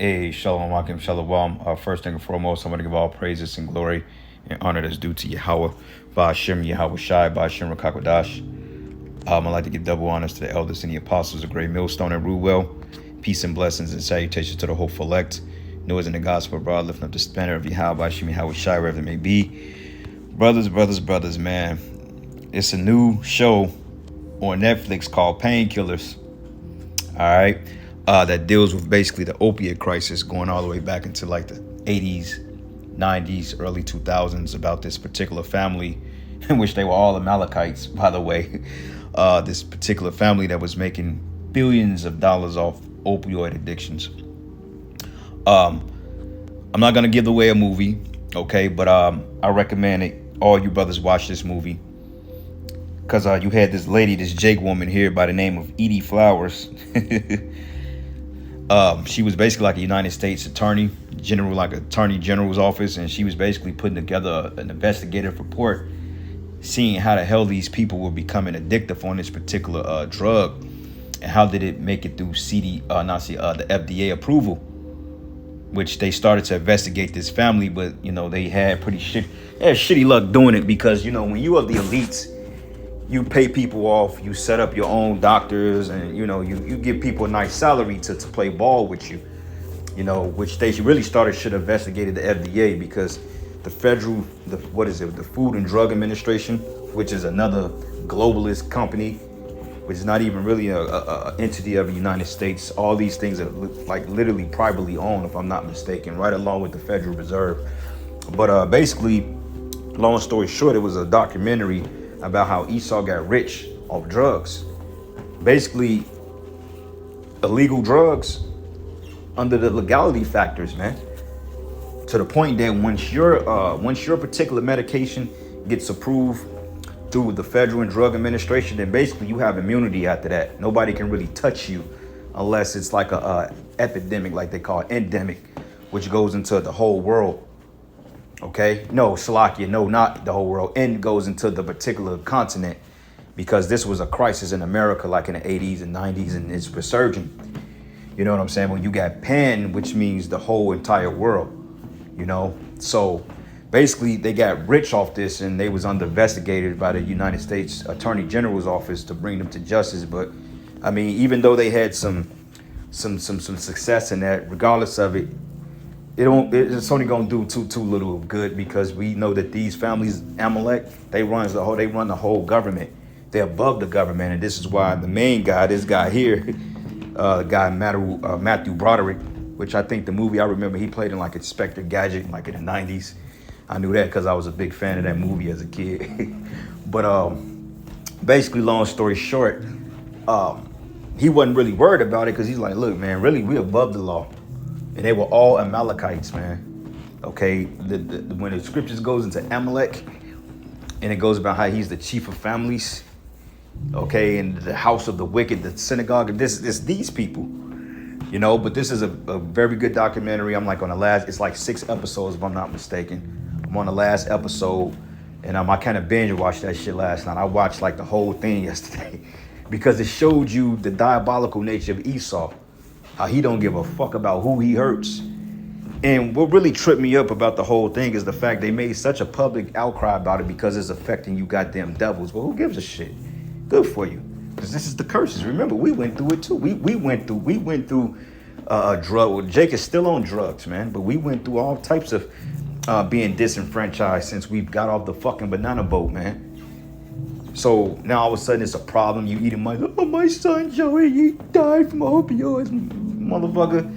Hey, Shalom, Akim, Shalom. First thing and foremost, I want to give all praises and glory and honor that's due to Yahweh, Ba'ashem, Yahweh Shai, Ba'ashem, Rakakwadash. I'd like to give double honors to the elders and the apostles of Great Millstone and Ruwell. Peace and blessings and salutations to the hopeful elect. Noise in the gospel abroad, lifting up the banner of Yahweh, Ba'ashem, Yahweh Shai, wherever it may be. Brothers, man. It's a new show on Netflix called Painkillers. All right. That deals with basically the opiate crisis going all the way back into like the 80s, 90s, early 2000s about this particular family in which they were all Amalekites, by the way. This particular family that was making billions of dollars off opioid addictions. I'm not going to give away a movie, okay, but I recommend it. All you brothers watch this movie because you had this lady, this Jake woman here by the name of Edie Flowers. She was basically like a United States attorney general, like attorney general's office, and she was basically putting together an investigative report, seeing how the hell these people were becoming addictive on this particular drug, and how did it make it through the FDA approval, which they started to investigate this family, but they had shitty luck doing it because when you are the elites, you pay people off, you set up your own doctors, and you give people a nice salary to play ball with you, which they really should have investigated the FDA, because the Food and Drug Administration, which is another globalist company, which is not even really a entity of the United States. All these things are like literally privately owned, if I'm not mistaken, right along with the Federal Reserve. But basically, long story short, it was a documentary about how Esau got rich off drugs. Basically, illegal drugs under the legality factors, man. To the point that once your particular medication gets approved through the Federal and Drug Administration, then basically you have immunity after that. Nobody can really touch you unless it's like a epidemic, like they call it, endemic, which goes into the whole world. Okay, no, Salakia, no, not the whole world, and goes into the particular continent, because this was a crisis in America like in the 80s and 90s, and it's resurging. You know what I'm saying? When you got pan, which means the whole entire world, So basically they got rich off this, and they was under investigated by the United States Attorney General's office to bring them to justice. But I mean, even though they had some success in that, regardless of it, it's only gonna do too little good, because we know that these families, Amalek, they run the whole government. They're above the government, and this is why the main guy, this guy here, Matthew Broderick, which I think the movie I remember he played in like Inspector Gadget, like in the 90s. I knew that because I was a big fan of that movie as a kid. But basically, long story short, he wasn't really worried about it, because he's like, look, man, really, we're above the law. And they were all Amalekites, man. Okay, when the scriptures goes into Amalek, and it goes about how he's the chief of families, okay, and the house of the wicked, the synagogue, it's these people, But this is a very good documentary. I'm like on the last, it's like 6 episodes, if I'm not mistaken. I'm on the last episode, and I kind of binge watched that shit last night. I watched like the whole thing yesterday because it showed you the diabolical nature of Esau. How he don't give a fuck about who he hurts. And what really tripped me up about the whole thing is the fact they made such a public outcry about it, because it's affecting you goddamn devils. Well, who gives a shit? Good for you. Because this is the curses. Remember, we went through it too. We went through drug. Well, Jake is still on drugs, man. But we went through all types of being disenfranchised since we got off the fucking banana boat, man. So now all of a sudden it's a problem. You eating my son Joey, he died from opioids, motherfucker.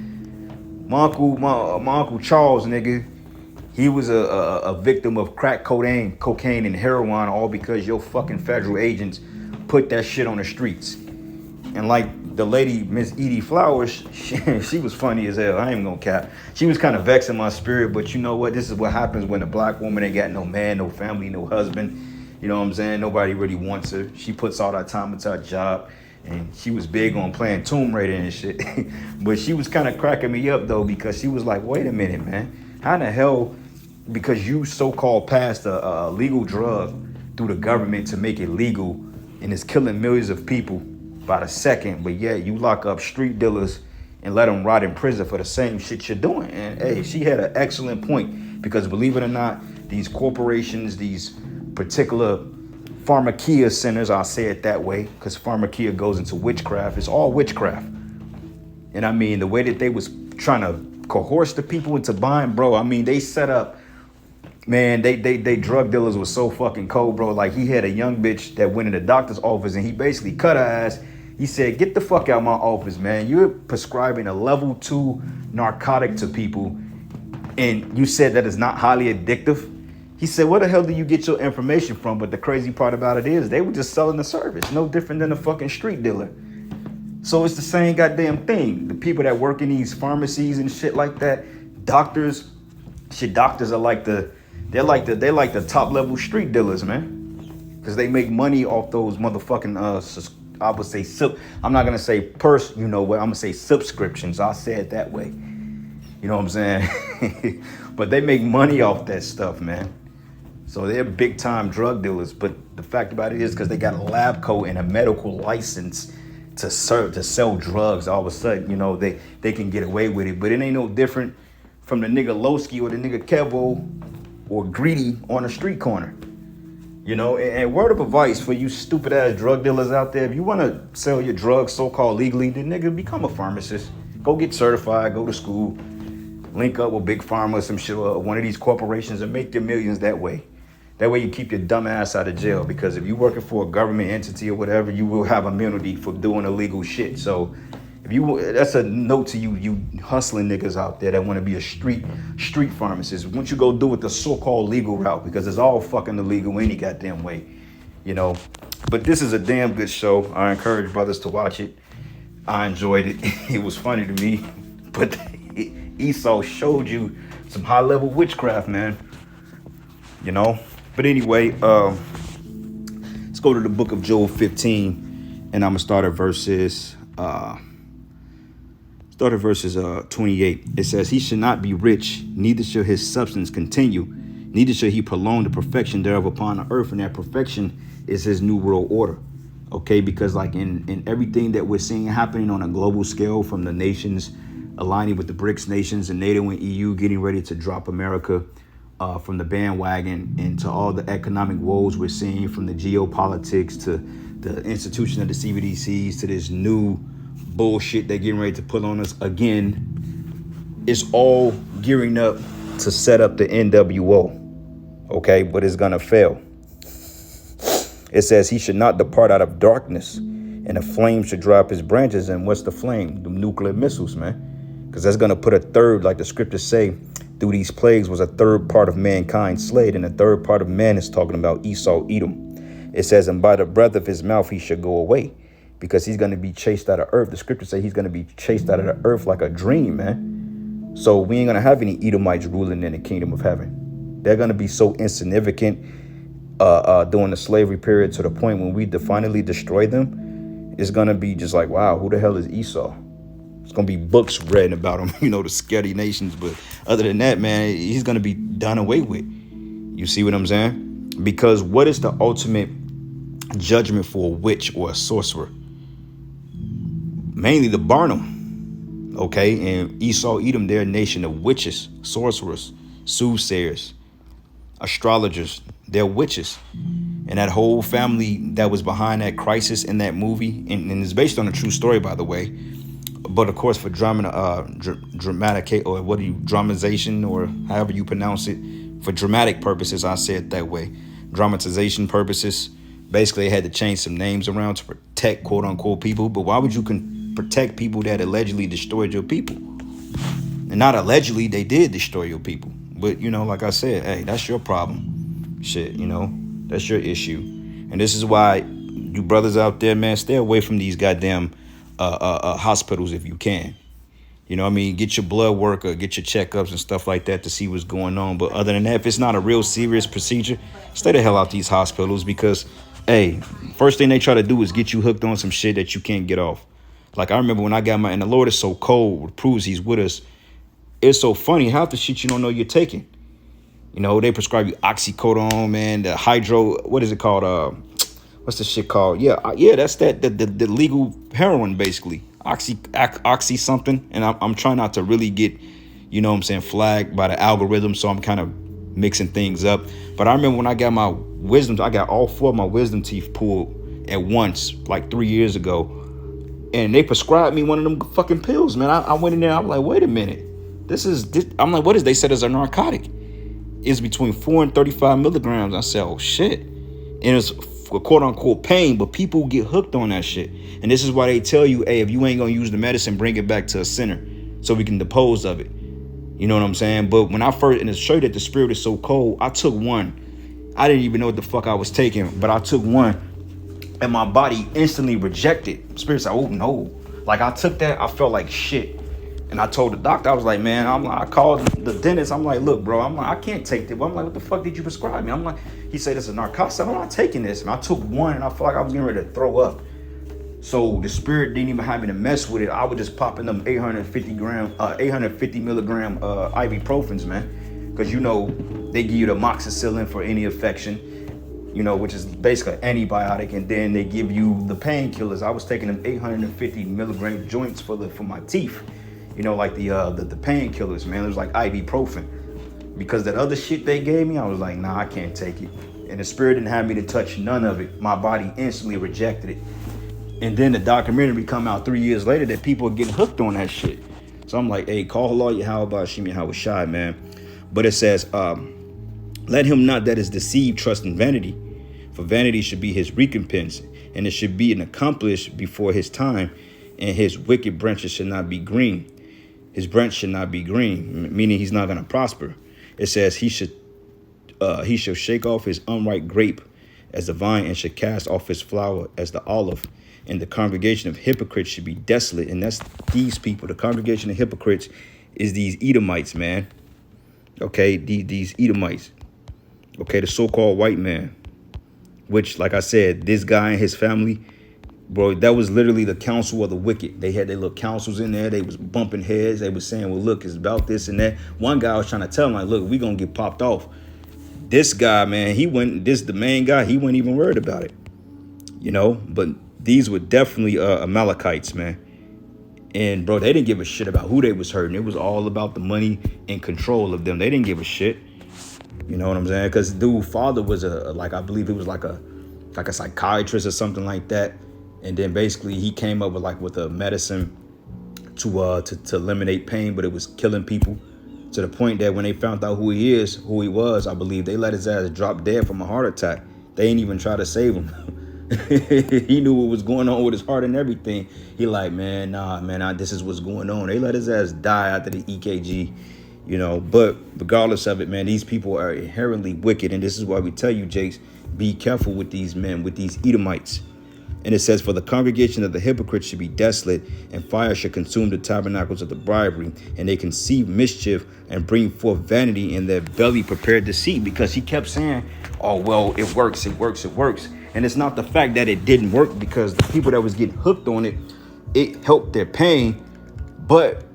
My uncle Charles, nigga, he was a victim of crack cocaine and heroin, all because your fucking federal agents put that shit on the streets. And like the lady, Miss Edie Flowers, she was funny as hell. I ain't gonna cap. She was kind of vexing my spirit, but you know what? This is what happens when a black woman ain't got no man, no family, no husband. You know what I'm saying? Nobody really wants her. She puts all that time into her job, and she was big on playing Tomb Raider and shit. But she was kind of cracking me up though, because she was like, wait a minute, man. How the hell, because you so-called passed a legal drug through the government to make it legal, and it's killing millions of people by the second, but yet you lock up street dealers and let them rot in prison for the same shit you're doing. And hey, she had an excellent point, because believe it or not, these corporations, these particular Pharmacia Centers, I'll say it that way, because Pharmacia goes into witchcraft. It's all witchcraft. And I mean, the way that they was trying to coerce the people into buying, bro, I mean, they set up, man, they drug dealers was so fucking cold, bro. Like, he had a young bitch that went in the doctor's office and he basically cut her ass. He said, get the fuck out of my office, man. You're prescribing a level 2 narcotic to people, and you said that it's not highly addictive. He said, where the hell do you get your information from? But the crazy part about it is they were just selling the service. No different than a fucking street dealer. So it's the same goddamn thing. The people that work in these pharmacies and shit like that, doctors are like they're like the top level street dealers, man. Because they make money off those motherfucking I would say I'm not gonna say you know what, I'm gonna say subscriptions. I'll say it that way. You know what I'm saying? But they make money off that stuff, man. So they're big time drug dealers. But the fact about it is, because they got a lab coat and a medical license to sell drugs, all of a sudden, you know, they can get away with it. But it ain't no different from the nigga Lowski or the nigga Kevo or Greedy on a street corner. You know, and word of advice for you stupid ass drug dealers out there, if you want to sell your drugs so-called legally, then nigga, become a pharmacist. Go get certified, go to school, link up with Big Pharma or some shit, or one of these corporations, and make your millions that way. That way you keep your dumb ass out of jail, because if you're working for a government entity or whatever, you will have immunity for doing illegal shit. So that's a note to you hustling niggas out there that want to be a street pharmacist. Once you go do it the so-called legal route, because it's all fucking illegal any goddamn way, you know. But this is a damn good show. I encourage brothers to watch it. I enjoyed it. It was funny to me. But Esau showed you some high-level witchcraft, man. You know. But anyway, let's go to the book of Job 15, and I'm gonna start at verses 28. It says, he should not be rich, neither shall his substance continue, neither shall he prolong the perfection thereof upon the earth. And that perfection is his new world order. Okay, because like in everything that we're seeing happening on a global scale, from the nations aligning with the BRICS nations and NATO and EU getting ready to drop America from the bandwagon, into all the economic woes we're seeing, from the geopolitics to the institution of the CBDCs to this new bullshit they're getting ready to put on us again, it's all gearing up to set up the NWO. Okay, but it's gonna fail. It says he should not depart out of darkness, and the flame should drop his branches. And what's the flame? The nuclear missiles, man. Because that's gonna put a third, like the scriptures say, through these plagues was a third part of mankind slayed, and a third part of man is talking about Esau Edom. It says, and by the breath of his mouth he should go away, because he's going to be chased out of earth. The scriptures say he's going to be chased out of the earth like a dream, man. So we ain't going to have any Edomites ruling in the kingdom of heaven. They're going to be so insignificant during the slavery period, to the point when we finally destroy them, it's going to be just like, wow, who the hell is Esau? It's going to be books written about him, you know, the scary nations. But other than that, man, he's going to be done away with. You see what I'm saying? Because what is the ultimate judgment for a witch or a sorcerer? Mainly the Barnum. Okay, and Esau Edom, they're a nation of witches, sorcerers, soothsayers, astrologers. They're witches. And that whole family that was behind that crisis in that movie, and it's based on a true story, by the way. But of course, for dramatic, or what do you, dramatization, or however you pronounce it, for dramatic purposes, I say it that way. Dramatization purposes. Basically, they had to change some names around to protect quote unquote people. But why would you protect people that allegedly destroyed your people? And not allegedly, they did destroy your people. But, you know, like I said, hey, that's your problem. Shit, you know, that's your issue. And this is why you brothers out there, man, stay away from these goddamn hospitals if you can. You know what I mean? Get your blood work or get your checkups and stuff like that to see what's going on. But other than that, if it's not a real serious procedure, stay the hell out these hospitals, because, hey, first thing they try to do is get you hooked on some shit that you can't get off. Like, I remember when I got and the Lord is so cold, proves he's with us. It's so funny, half the shit you don't know you're taking. You know, they prescribe you oxycodone, man, the hydro, what is it called? What's the shit called? Yeah, that's the legal heroin, basically. oxy something, and I'm trying not to really get, you know what I'm saying, flagged by the algorithm, so I'm kind of mixing things up. But I remember when I got my wisdom, I got all 4 of my wisdom teeth pulled at once, like 3 years ago, and they prescribed me one of them fucking pills, man. I went in there, I'm like, wait a minute, this. I'm like, what is? They said it's a narcotic. It's between 4 and 35 milligrams. I said, oh shit, and it's for quote unquote pain, but people get hooked on that shit. And this is why they tell you, hey, if you ain't gonna use the medicine, bring it back to a center so we can dispose of it. You know what I'm saying? But when I first, and to show you that the spirit is so cold, I took one. I didn't even know what the fuck I was taking, but I took one and my body instantly rejected. Spirit said, oh no. Like I took that, I felt like shit. And I told the doctor, I was like, man, I called the dentist. I'm like, look, bro, I'm like, I can't take this. I'm like, what the fuck did you prescribe me? I'm like, he said it's a narcotic. I'm not taking this. And I took one and I felt like I was getting ready to throw up. So the spirit didn't even have me to mess with it. I was just popping them 850 milligram ibuprofens, man. Because, you know, they give you the amoxicillin for any infection, you know, which is basically an antibiotic. And then they give you the painkillers. I was taking them 850 milligram joints for my teeth. You know, like the painkillers, man. It was like ibuprofen. Because that other shit they gave me, I was like, nah, I can't take it. And the spirit didn't have me to touch none of it. My body instantly rejected it. And then the documentary come out 3 years later that people are getting hooked on that shit. So I'm like, hey, call Allah Yahweh Shimi Hawashai, man. But it says, let him not that is deceived trust in vanity. For vanity should be his recompense. And it should be an accomplished before his time. And his wicked branches should not be green. His branch should not be green, meaning he's not going to prosper. It says he shall shake off his unripe grape as the vine and should cast off his flower as the olive. And the congregation of hypocrites should be desolate. And that's these people. The congregation of hypocrites is these Edomites, man. Okay, these Edomites. Okay, the so-called white man. Which, like I said, this guy and his family, bro, that was literally the council of the wicked. They had their little councils in there. They was bumping heads. They was saying, well, look, it's about this and that. One guy was trying to tell him, like, look, we going to get popped off. This guy, man, the main guy, he wasn't even worried about it. You know, but these were definitely Amalekites, man. And, bro, they didn't give a shit about who they was hurting. It was all about the money and control of them. They didn't give a shit. You know what I'm saying? Because dude's father was I believe it was like a psychiatrist or something like that. And then basically he came up with a medicine to eliminate pain, but it was killing people to the point that when they found out who he was, I believe they let his ass drop dead from a heart attack. They ain't even try to save him. He knew what was going on with his heart and everything. He like, man, nah, man, this is what's going on. They let his ass die after the EKG, you know. But regardless of it, man, these people are inherently wicked. And this is why we tell you, Jakes, be careful with these men, with these Edomites. And it says, for the congregation of the hypocrites should be desolate, and fire should consume the tabernacles of the bribery, and they conceive mischief and bring forth vanity in their belly prepared deceit. Because he kept saying, oh, well, it works. And it's not the fact that it didn't work, because the people that was getting hooked on it, it helped their pain, but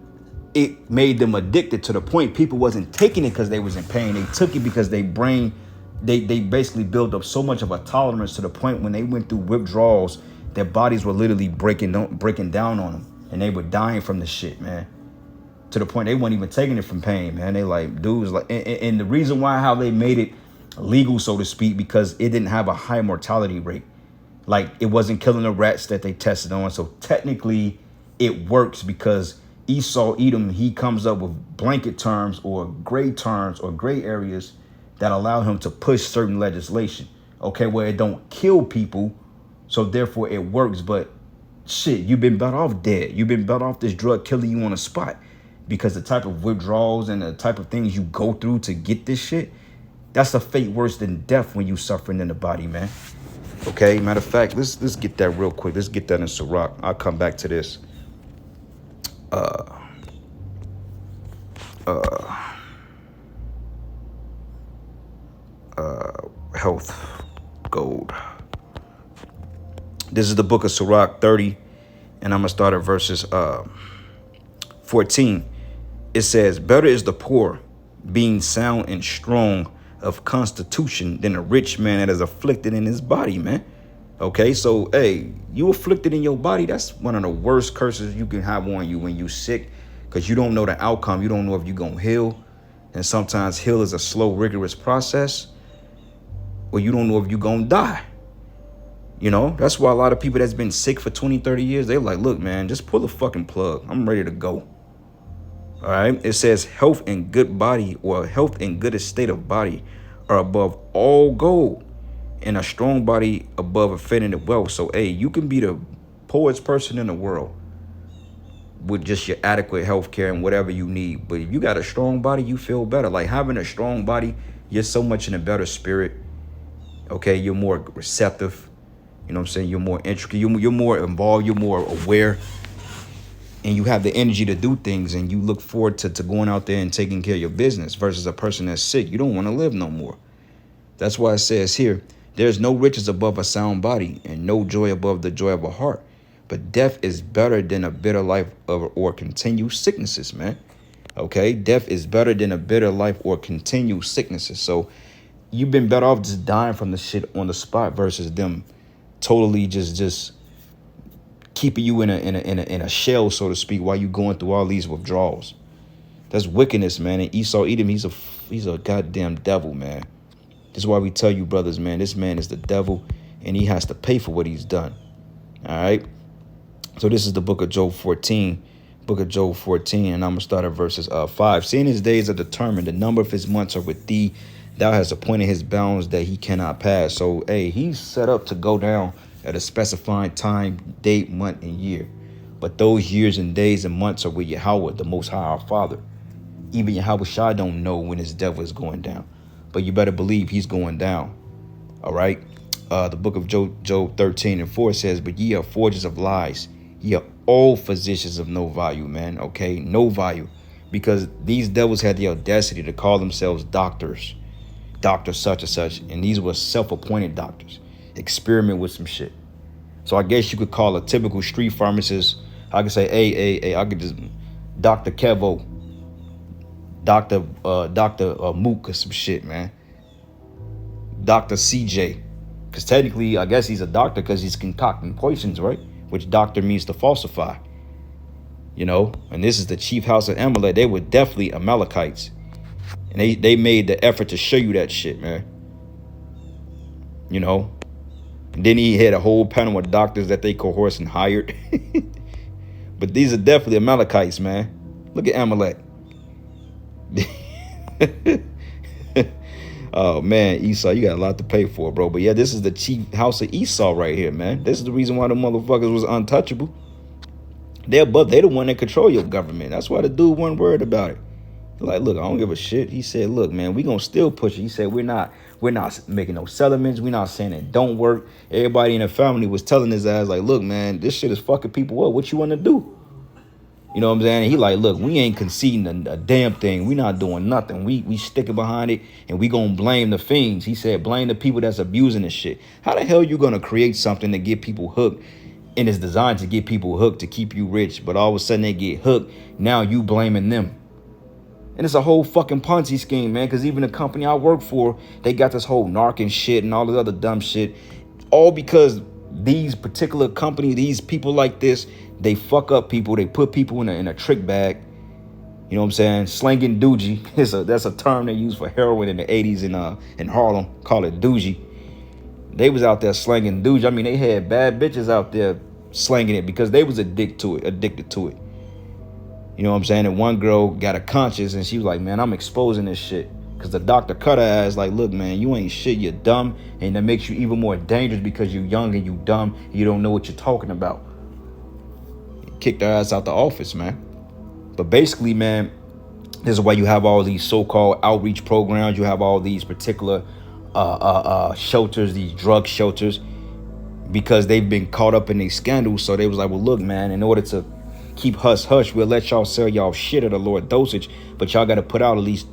it made them addicted to the point people wasn't taking it because they was in pain. They took it because they basically built up so much of a tolerance to the point when they went through withdrawals, their bodies were literally breaking down on them, and they were dying from the shit, man. To the point they weren't even taking it from pain, man. They like, dudes, like, and the reason why how they made it legal, so to speak, because it didn't have a high mortality rate. Like, it wasn't killing the rats that they tested on. So technically it works because Esau Edom, he comes up with blanket terms or gray areas that allow him to push certain legislation, okay, where it don't kill people, so therefore it works. But shit, you've been better off dead. You've been better off this drug killing you on the spot, because the type of withdrawals and the type of things you go through to get this shit, that's a fate worse than death when you suffering in the body, man. Okay, matter of fact, let's get that real quick. Let's get that in Sirach. I'll come back to this. Health gold. This is the book of Sirach 30, and I'm gonna start at verses 14. It says, better is the poor being sound and strong of constitution than a rich man that is afflicted in his body, man. Okay, so hey, you afflicted in your body. That's one of the worst curses you can have on you when you sick, because you don't know the outcome. You don't know if you're gonna heal, and sometimes heal is a slow, rigorous process, or you don't know if you're gonna die. You know, that's why a lot of people that's been sick for 20, 30 years, they're like, look, man, just pull the fucking plug. I'm ready to go. All right. It says health and good body, or health and good estate of body, are above all gold, and a strong body above a fitting wealth. So, hey, you can be the poorest person in the world with just your adequate health care and whatever you need. But if you got a strong body, you feel better. Like having a strong body, you're so much in a better spirit. Okay. You're more receptive. You know what I'm saying? You're more intricate. You're more involved. You're more aware. And you have the energy to do things, and you look forward to going out there and taking care of your business, versus a person that's sick. You don't want to live no more. That's why it says here, there's no riches above a sound body, and no joy above the joy of a heart. But death is better than a bitter life or continued sicknesses, man. Okay? Death is better than a bitter life or continued sicknesses. So you've been better off just dying from the shit on the spot, versus them totally just keeping you in a shell, so to speak, while you going through all these withdrawals. That's wickedness, man. And Esau Edom, he's a goddamn devil, man. This is why we tell you, brothers, man, this man is the devil, and he has to pay for what he's done. All right. So this is the book of Job 14. Book of Job 14, and I'm gonna start at verses 5. Seeing his days are determined, the number of his months are with thee. Thou hast appointed his bounds that he cannot pass. So, hey, he's set up to go down at a specified time, date, month, and year. But those years and days and months are with Yahweh, the Most High, our Father. Even Yahweh Shai don't know when his devil is going down. But you better believe he's going down. All right? The book of Job 13 and 4 says, but ye are forgers of lies. Ye are all physicians of no value, man. Okay? No value. Because these devils had the audacity to call themselves doctors. Doctor such and such. And these were self-appointed doctors. Experiment with some shit. So I guess you could call a typical street pharmacist. I could say, hey, I could just Dr. Kevo, Dr. Mook or some shit, man. Dr. CJ. Because technically, I guess he's a doctor because he's concocting poisons, right? Which doctor means to falsify. You know, and this is the chief house of Amalek. They were definitely Amalekites. And they made the effort to show you that shit, man. You know. And then he had a whole panel of doctors that they coerced and hired. But these are definitely Amalekites, man. Look at Amalek. Oh, man, Esau, you got a lot to pay for, bro. But yeah, this is the chief house of Esau right here, man. This is the reason why the motherfuckers was untouchable. They the one that control your government. That's why the dude wasn't worried about it. Like, look, I don't give a shit. He said, look, man, we gonna still push it. He said, we're not making no settlements. We're not saying it don't work. Everybody in the family was telling his ass, like, look, man, this shit is fucking people up. What you want to do? You know what I'm saying? And he like, look, we ain't conceding a damn thing. We not doing nothing. We sticking behind it, and we gonna blame the fiends. He said, blame the people that's abusing this shit. How the hell you gonna create something to get people hooked, and it's designed to get people hooked to keep you rich, but all of a sudden they get hooked, now you blaming them? And it's a whole fucking Ponzi scheme, man, because even the company I work for, they got this whole narc shit and all this other dumb shit, all because these particular companies, these people like this, they fuck up people. They put people in a trick bag. You know what I'm saying? Slanging doogie. That's a term they use for heroin in the 80s in Harlem. Call it doogie. They was out there slanging doogie. I mean, they had bad bitches out there slanging it because they was addicted to it. You know what I'm saying? And one girl got a conscience, and she was like, man, I'm exposing this shit. Because the doctor cut her ass like, look, man, you ain't shit. You're dumb. And that makes you even more dangerous because you're young and you dumb. You don't know what you're talking about. Kicked her ass out the office, man. But basically, man, this is why you have all these so-called outreach programs. You have all these particular shelters, these drug shelters, because they've been caught up in these scandals. So they was like, well, look, man, in order to keep hush, we'll let y'all sell y'all shit at a lower dosage, but y'all got to put out at least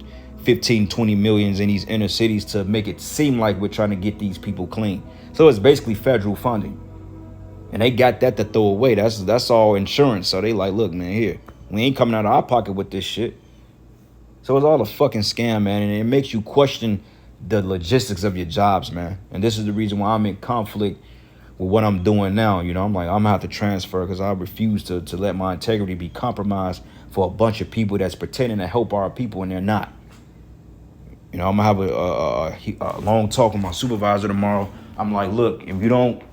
15, 20 millions in these inner cities to make it seem like we're trying to get these people clean. So it's basically federal funding. And they got that to throw away. That's all insurance. So they like, look, man, here, we ain't coming out of our pocket with this shit. So it's all a fucking scam, man. And it makes you question the logistics of your jobs, man. And this is the reason why I'm in conflict with what I'm doing now. You know, I'm like, I'm gonna have to transfer because I refuse to let my integrity be compromised for a bunch of people that's pretending to help our people and they're not. You know, I'm gonna have a long talk with my supervisor tomorrow. I'm like, look, if you don't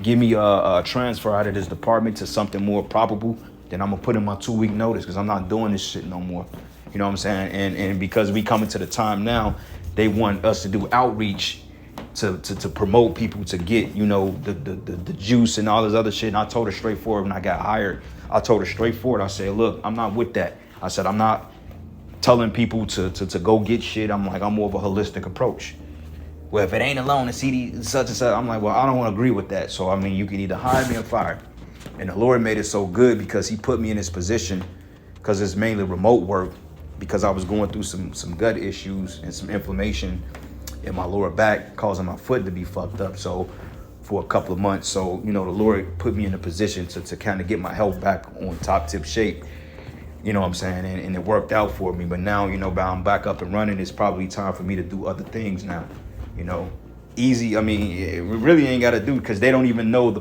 give me a transfer out of this department to something more probable, then I'm gonna put in my 2-week notice because I'm not doing this shit no more. You know what I'm saying? And because we coming to the time now, they want us to do outreach to promote people to get, you know, the juice and all this other shit. And I told her straightforward when I got hired, I told her straightforward, I said, look, I'm not with that. I said, I'm not telling people to go get shit. I'm like, I'm more of a holistic approach. Well, if it ain't alone and CD such and such, I'm like, well, I don't want to agree with that. So, I mean, you can either hire me or fire me. And the Lord made it so good because he put me in this position because it's mainly remote work because I was going through some gut issues and some inflammation in my lower back causing my foot to be fucked up. So for a couple of months. So, you know, the Lord put me in a position to kind of get my health back on top tip shape. You know what I'm saying? And it worked out for me. But now, you know, I'm back up and running. It's probably time for me to do other things now. You know, easy. I mean, it really ain't got to do because they don't even know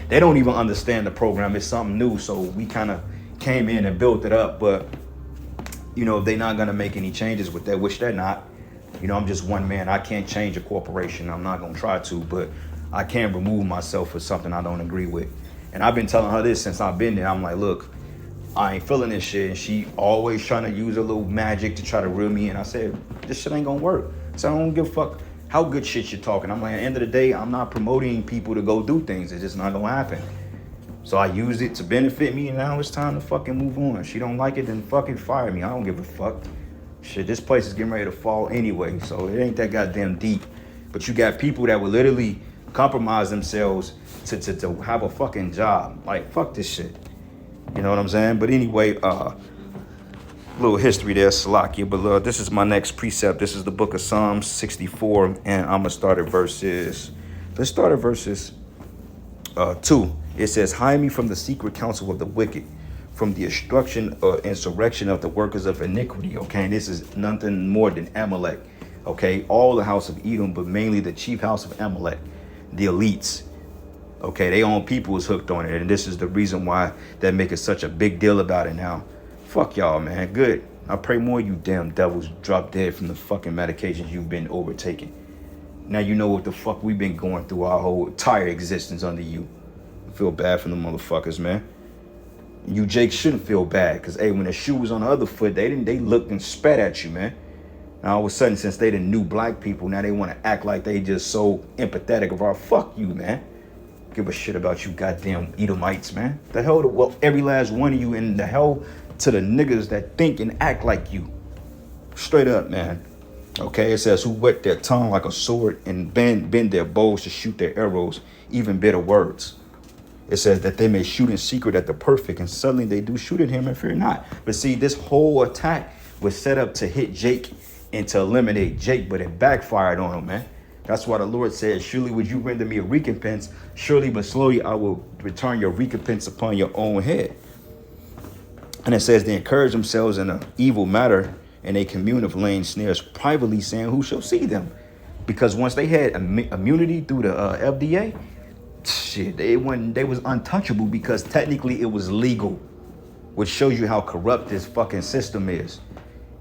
they don't even understand the program. It's something new. So we kind of came in and built it up. But, you know, they're not going to make any changes with that, which they're not. You know, I'm just one man. I can't change a corporation. I'm not going to try to, but I can remove myself for something I don't agree with. And I've been telling her this since I've been there. I'm like, look, I ain't feeling this shit. And she always trying to use a little magic to try to reel me in. I said, this shit ain't going to work. So I don't give a fuck how good shit you're talking. I'm like, at the end of the day, I'm not promoting people to go do things. It's just not going to happen. So I used it to benefit me, and now it's time to fucking move on. She don't like it, then fucking fire me. I don't give a fuck. Shit, this place is getting ready to fall anyway, so it ain't that goddamn deep. But you got people that will literally compromise themselves to have a fucking job. Like, fuck this shit. You know what I'm saying? But anyway, little history there, Salakia. But this is my next precept. This is the book of Psalms 64, and I'm gonna start at verses. Let's start at verses 2. It says, hide me from the secret counsel of the wicked, from the instruction or insurrection of the workers of iniquity. Okay, and this is nothing more than Amalek. Okay, all the house of Edom, but mainly the chief house of Amalek, the elites. Okay, they own people is hooked on it, and this is the reason why they're making such a big deal about it now. Fuck y'all, man. Good. I pray more you damn devils drop dead from the fucking medications you've been overtaking. Now you know what the fuck we've been going through our whole entire existence under you. I feel bad for the motherfuckers, man. You, Jake, shouldn't feel bad because, hey, when the shoe was on the other foot, they looked and spat at you, man. Now, all of a sudden, since they the new black people, now they want to act like they just so empathetic of our fuck you, man. Give a shit about you goddamn Edomites, man. The hell to well, every last one of you, and the hell to the niggas that think and act like you. Straight up, man. Okay, it says, who wet their tongue like a sword and bend their bows to shoot their arrows, even bitter words. It says that they may shoot in secret at the perfect, and suddenly they do shoot at him and fear not. But see, this whole attack was set up to hit Jake and to eliminate Jake, but it backfired on him, man. That's why the Lord said, surely would you render me a recompense? Surely but slowly I will return your recompense upon your own head. And it says they encourage themselves in an evil matter, and they commune of laying snares privately, saying, who shall see them? Because once they had immunity through the FDA, shit, they was untouchable because technically it was legal, which shows you how corrupt this fucking system is.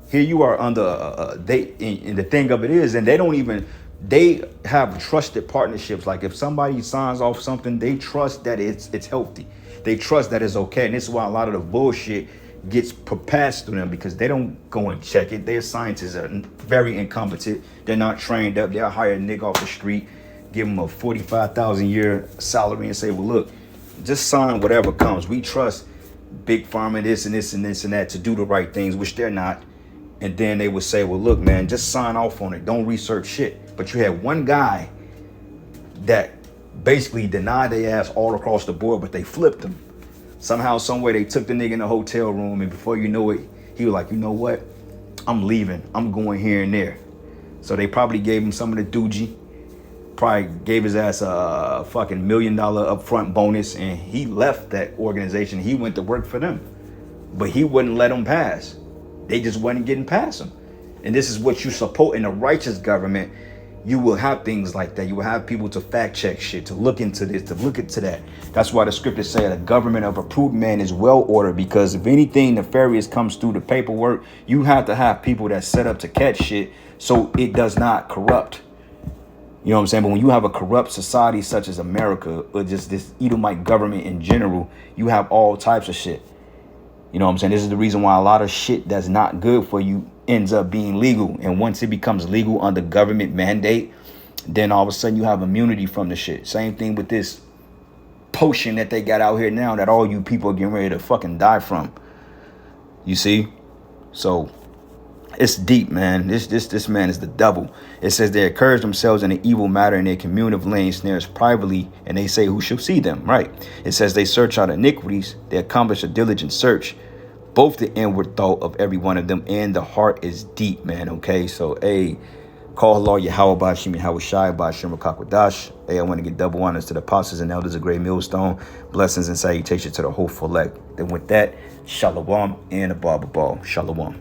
Here you are under and the thing of it is, and they have trusted partnerships. Like if somebody signs off something, they trust that it's healthy. They trust that it's okay. And this is why a lot of the bullshit gets passed through them, because they don't go and check it. Their scientists are very incompetent. They're not trained up. They'll hire a nigga off the street, give him a 45,000 a year salary and say, well, look, just sign whatever comes. We trust Big Pharma, this and this and this and that to do the right things, which they're not. And then they would say, well, look, man, just sign off on it. Don't research shit. But you had one guy that basically denied their ass all across the board, but they flipped him. Somehow, somewhere, they took the nigga in the hotel room, and before you know it, he was like, you know what? I'm leaving. I'm going here and there. So they probably gave him some of the doogie, probably gave his ass a fucking $1 million upfront bonus, and he left that organization. He went to work for them, but he wouldn't let them pass. They just wasn't getting past him. And this is what you support in a righteous government. you will have things like that. You will have people to fact check shit, to look into this, to look into that. That's why the scriptures say the government of a prudent man is well ordered, because if anything nefarious comes through the paperwork, you have to have people that set up to catch shit so it does not corrupt. You know what I'm saying? But when you have a corrupt society such as America, or just this Edomite government in general, you have all types of shit. You know what I'm saying? This is the reason why a lot of shit that's not good for you ends up being legal. And once it becomes legal under government mandate, then all of a sudden you have immunity from the shit. Same thing with this potion that they got out here now that all you people are getting ready to fucking die from. You see? So it's deep, man. This man is the devil. It says they encourage themselves in an evil matter, and they commune of laying snares privately, and they say, who shall see them? Right. It says they search out iniquities. They accomplish a diligent search, both the inward thought of every one of them and the heart is deep, man. Okay. So, hey, call Allah Yahweh Bashim Yahweh Shai Bashim Rakakwadash. Hey, I want to get double honors to the apostles and elders of Great Millstone. Blessings and salutations to the whole elect. Then with that, Shalom and a Baba Ball. Shalom.